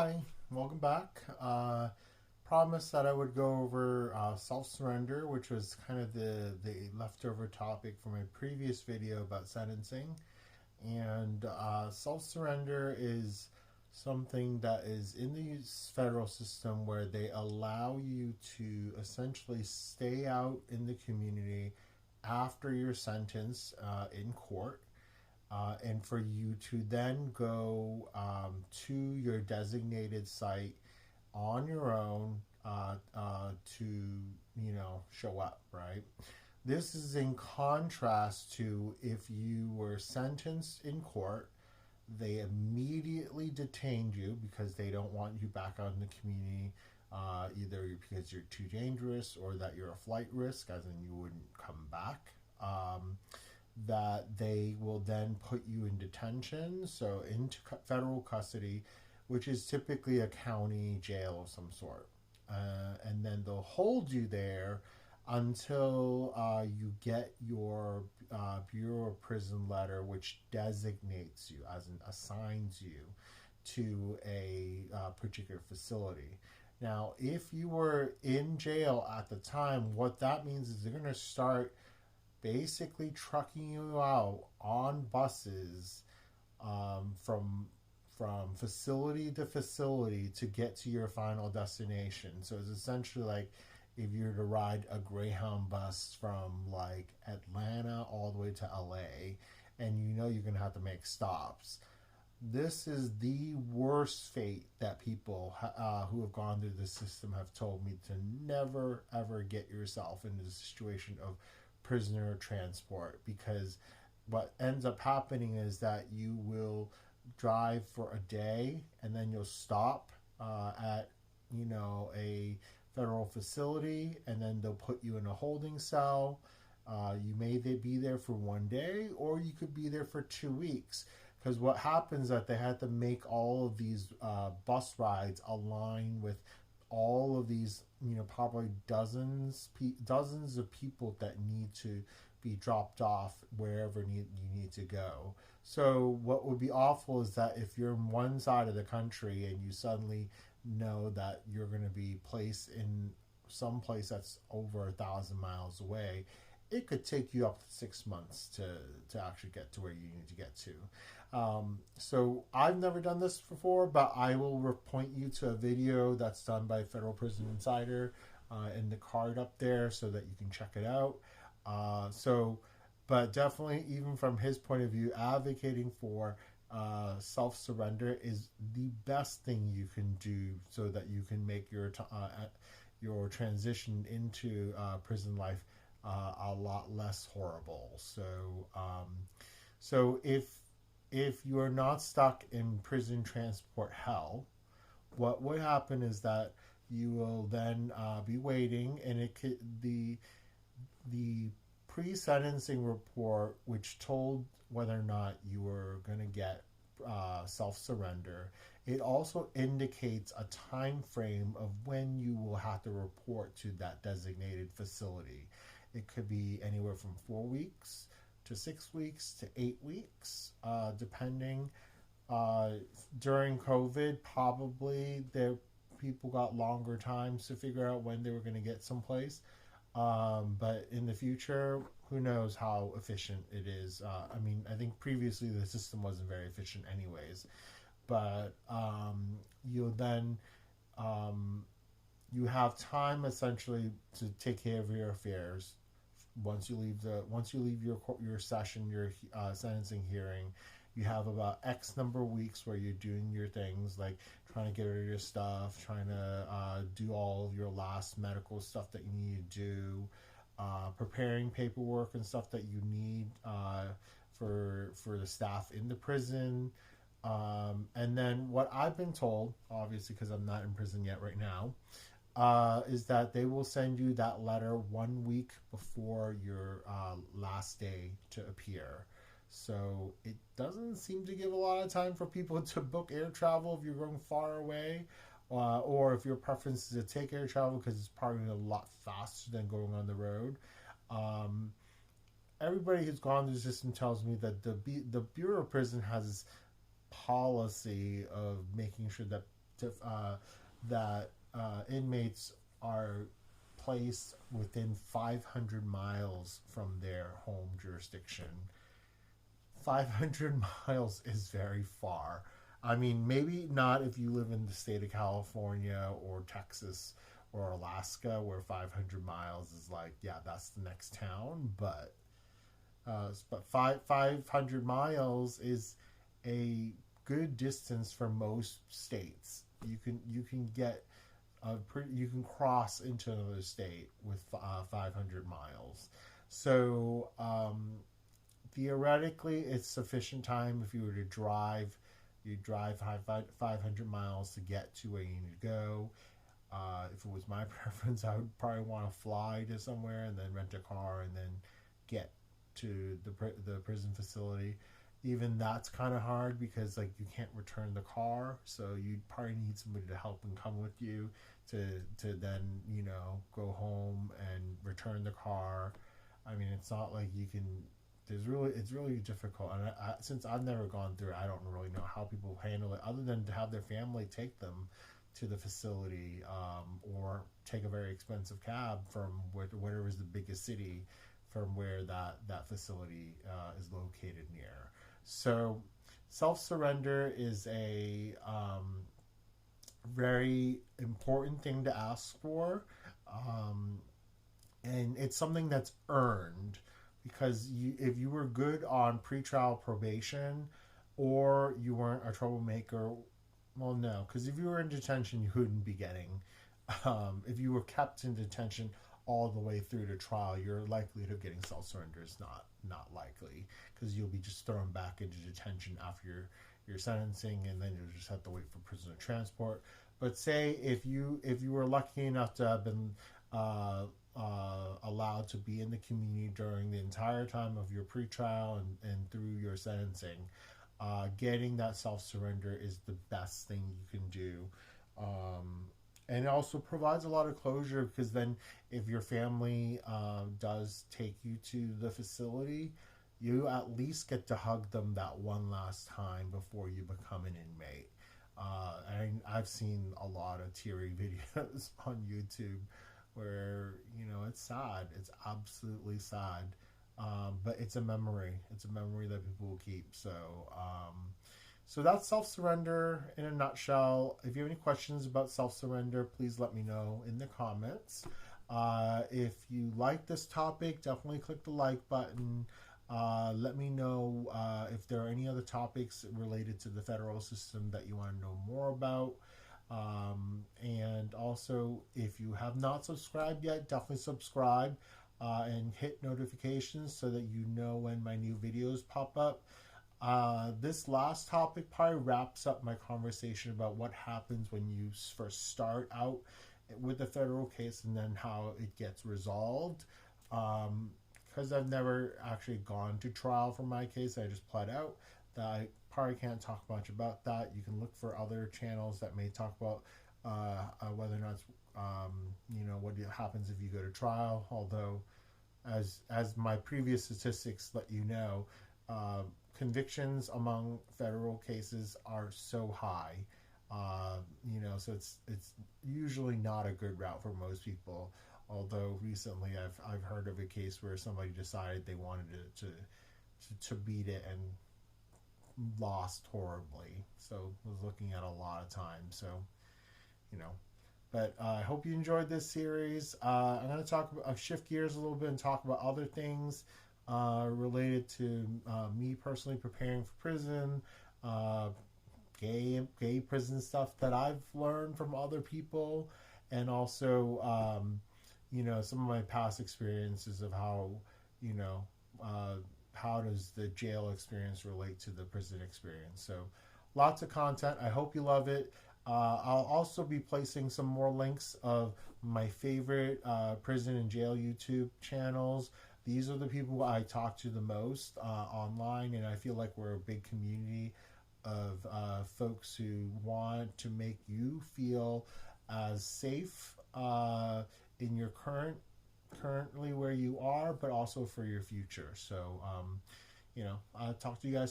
Hi, welcome back. Promised that I would go over self-surrender, which was kind of the leftover topic from my previous video about sentencing. And self-surrender is something that is in the federal system where they allow you to essentially stay out in the community after your sentence in court, and for you to then go to your designated site on your own to show up, right? This is in contrast to if you were sentenced in court, they immediately detained you because they don't want you back out in the community, either because you're too dangerous or that you're a flight risk, as in you wouldn't come back. That they will then put you in detention, so into federal custody, which is typically a county jail of some sort. And then they'll hold you there until you get your Bureau of Prison letter, which designates you, as in assigns you to a particular facility. Now, if you were in jail at the time, what that means is they're going to start basically trucking you out on buses, from facility to facility to get to your final destination. So it's essentially like if you were to ride a Greyhound bus from like Atlanta all the way to LA, and you're going to have to make stops. This is the worst fate that people who have gone through the system have told me, to never ever get yourself into the situation of prisoner transport, because what ends up happening is that you will drive for a day and then you'll stop at a federal facility, and then they'll put you in a holding cell. You may be there for one day, or you could be there for 2 weeks, because what happens is that they had to make all of these bus rides align with all of these, probably dozens of people that need to be dropped off wherever you need to go. So what would be awful is that if you're in one side of the country and you suddenly know that you're going to be placed in some place that's over 1,000 miles away, it could take you up to 6 months to actually get to where you need to get to. So I've never done this before, but I will point you to a video that's done by Federal Prison Insider in the card up there so that you can check it out. But definitely, even from his point of view, advocating for self-surrender is the best thing you can do so that you can make your transition into prison life a lot less horrible. So if you are not stuck in prison transport hell, what would happen is that you will then be waiting, and the pre-sentencing report, which told whether or not you were going to get self-surrender, it also indicates a time frame of when you will have to report to that designated facility. It could be anywhere from 4 weeks to 6 weeks to 8 weeks, depending. During COVID, probably people got longer times to figure out when they were going to get someplace. But in the future, who knows how efficient it is. I think previously the system wasn't very efficient anyways. But you'll then you have time essentially to take care of your affairs. Once you leave your session, your sentencing hearing, you have about X number of weeks where you're doing your things, like trying to get rid of your stuff, trying to do all of your last medical stuff that you need to do, preparing paperwork and stuff that you need for the staff in the prison. And then what I've been told, obviously because I'm not in prison yet right now, is that they will send you that letter 1 week before your last day to appear. So it doesn't seem to give a lot of time for people to book air travel if you're going far away, or if your preference is to take air travel because it's probably a lot faster than going on the road. Everybody who's gone through the system tells me that the Bureau of Prison has this policy of making sure that that inmates are placed within 500 miles from their home jurisdiction. 500 miles is very far. I mean, maybe not if you live in the state of California or Texas or Alaska, where 500 miles is like, yeah, that's the next town. But 500 miles is a good distance for most states. You can get you can cross into another state with 500 miles. So theoretically, it's sufficient time if you were to drive. You drive 500 miles to get to where you need to go. If it was my preference, I would probably want to fly to somewhere and then rent a car and then get to the prison facility. Even that's kind of hard because like you can't return the car, so you'd probably need somebody to help and come with you to then go home and return the car. I mean, it's not like you can. It's really difficult, and since I've never gone through it, I don't really know how people handle it, other than to have their family take them to the facility, or take a very expensive cab from whatever is the biggest city from where that facility is located near. So, self-surrender is a very important thing to ask for, and it's something that's earned. Because if you were good on pretrial probation, or you weren't a troublemaker, well, no, because if you were in detention, you wouldn't be getting. If you were kept in detention all the way through to trial, your likelihood of getting self-surrender is not likely, because you'll be just thrown back into detention after your sentencing, and then you'll just have to wait for prisoner transport. But say if you were lucky enough to have been allowed to be in the community during the entire time of your pretrial and through your sentencing, getting that self-surrender is the best thing you can do. And it also provides a lot of closure, because then if your family does take you to the facility, you at least get to hug them that one last time before you become an inmate. And I've seen a lot of teary videos on YouTube where it's sad. It's absolutely sad, but it's a memory. It's a memory that people will keep. So that's self-surrender in a nutshell. If you have any questions about self-surrender, please let me know in the comments. If you like this topic, definitely click the like button. Let me know if there are any other topics related to the federal system that you want to know more about. And also, if you have not subscribed yet, definitely subscribe and hit notifications so that you know when my new videos pop up. This last topic probably wraps up my conversation about what happens when you first start out with the federal case and then how it gets resolved. Because I've never actually gone to trial for my case, I just pled out. That I probably can't talk much about that. You can look for other channels that may talk about whether or not it's, what happens if you go to trial. Although, as my previous statistics let you know, convictions among federal cases are so high. So it's usually not a good route for most people. Although recently I've heard of a case where somebody decided they wanted to beat it and lost horribly. So I was looking at a lot of time. So, but I hope you enjoyed this series. I'm going to shift gears a little bit and talk about other things related to me personally preparing for prison, gay prison stuff that I've learned from other people, and also some of my past experiences of how does the jail experience relate to the prison experience. So lots of content. I hope you love it. I'll also be placing some more links of my favorite prison and jail YouTube channels. These are the people I talk to the most online, and I feel like we're a big community of folks who want to make you feel as safe in your currently where you are, but also for your future. So, I'll talk to you guys soon.